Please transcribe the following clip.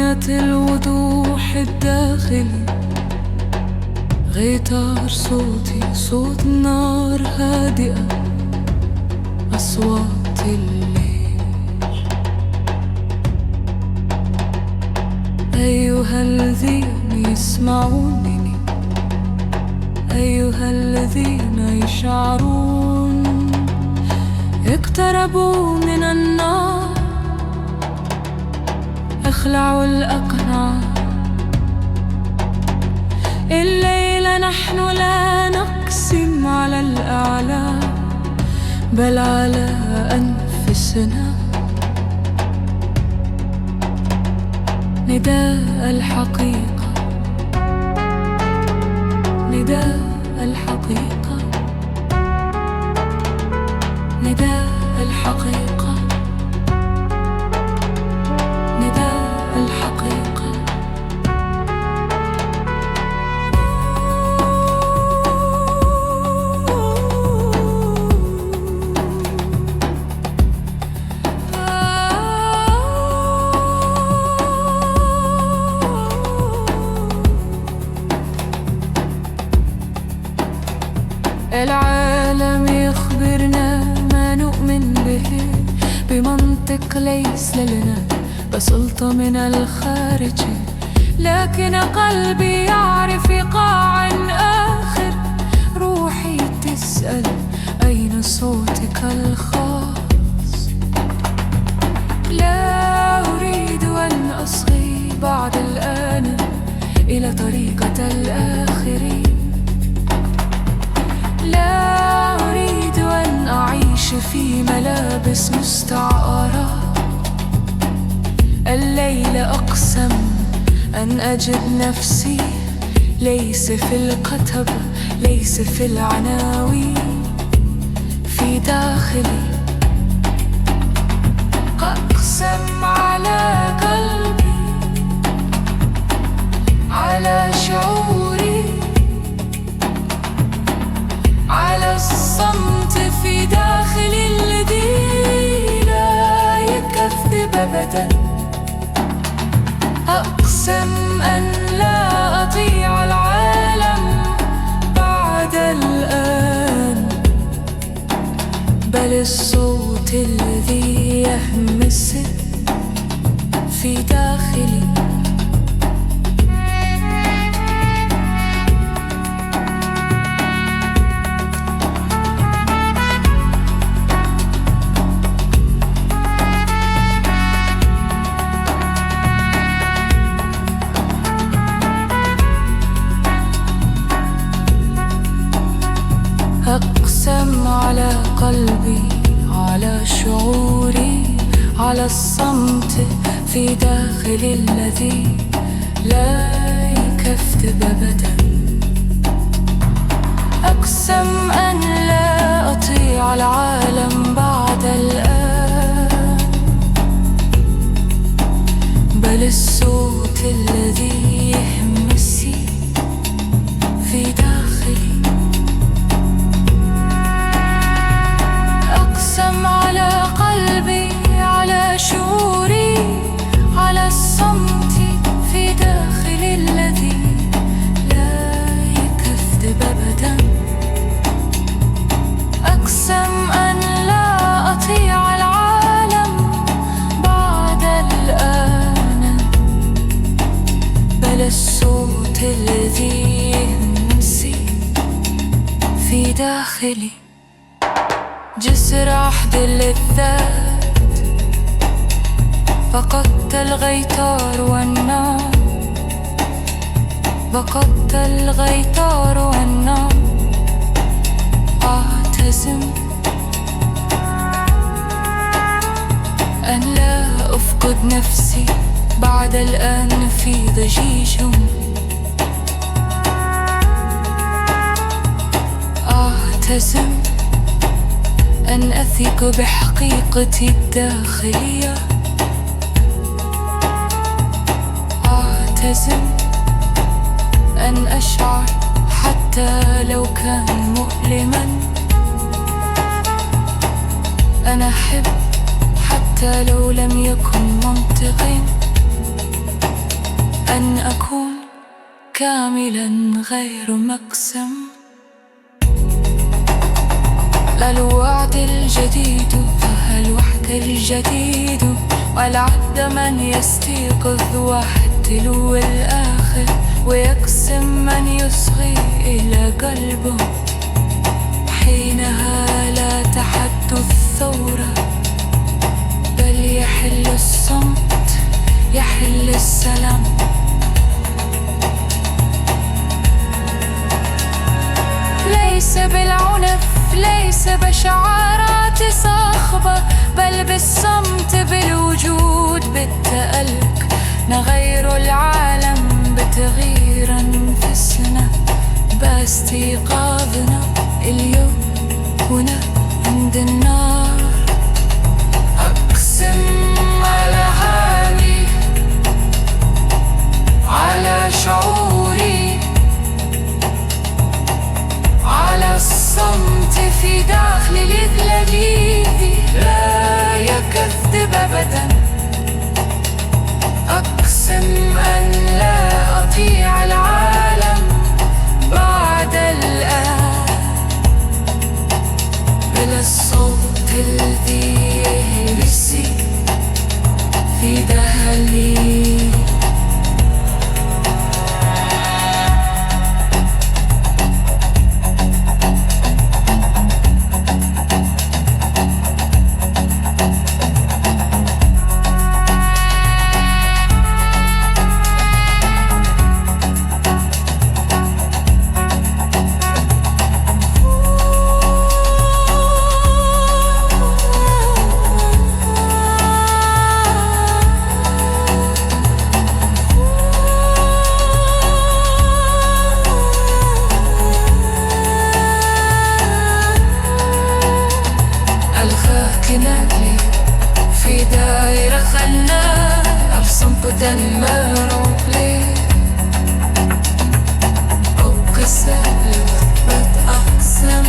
رؤية الوضوح الداخلي، غيتار صوتي صوت نار هادئة، أصوات الليل. أيها الذين يسمعونني، أيها الذين يشعرون، اقتربوا من النار، اخلعوا الأقنعة. الليلة نحن لا نقسم على الأعلى، بل على أنفسنا. نداء الحقيقة، نداء الحقيقة، نداء الحقيقة، نداء الحقيقة. العالم يخبرنا ما نؤمن به بمنطق ليس لنا بسلطة من الخارج، لكن قلبي يعرف إيقاع آخر. روحي تسأل أين صوتك الخاص. لا أريد أن أصغي بعد الآن إلى طريقة الآخرين. لا أريد أن أعيش في ملابس مستعارة. الليل أقسم أن أجد نفسي ليس في الكتب، ليس في العناوين، في داخلي. أقسم على قلبي، على شعوري، على الصمت في داخلي الذي لا يكذب أبدا. أقسم أن لا أطيع العالم بعد الآن، بل الصوت الذي يهمس في داخلي. أقسم على قلبي، على شعوري، على الصمت في داخلي الذي لا يكذب أبدا. أقسم أن لا أطيع العالم بعد الآن، بل الصوت الذي يهمسي في داخلي. أقسم على قلبي، على شعوري، على الصمت في داخلي الذي لا يكذب أبدا. أقسم أن لا أطيع العالم بعد الآن، بل الصوت الذي يهمسي في داخلي. جسر عهد اللذات، فقدت الغيتار والنار، فقدت الغيتار والنار. أعتزم أن لا أفقد نفسي بعد الآن في ضجيج. أعتزم أن أثق بحقيقتي الداخلية. أعتزم أن أشعر حتى لو كان مؤلما. أنا أحب حتى لو لم يكن منطقي. أن أكون كاملا غير مقسم. لا الوعد الجديد فالوحد الجديد، والعد من يستيقظ واحد تلو الآخر، ويقسم من يصغي إلى قلبه. حينها لا تحدث ثورة، بل يحل الصمت، يحل السلام. ليس بالعنف، ليس بشعارات صاخبة، بل بالصمت، بالوجود، بالتألق. نغير العالم بتغيير أنفسنا، باستيقاظنا اليوم هنا عند النار. أقسم على حالي، على شعوري، على الصمت في داخل الذي لا يكذب أبدا. أقسم أن لا أطيع العالم بعد الآن، بلا الصوت الذي يهرس في دهلي. نجري في دائرة خلنا أبصم بدمر لي. أقسم بتأقسم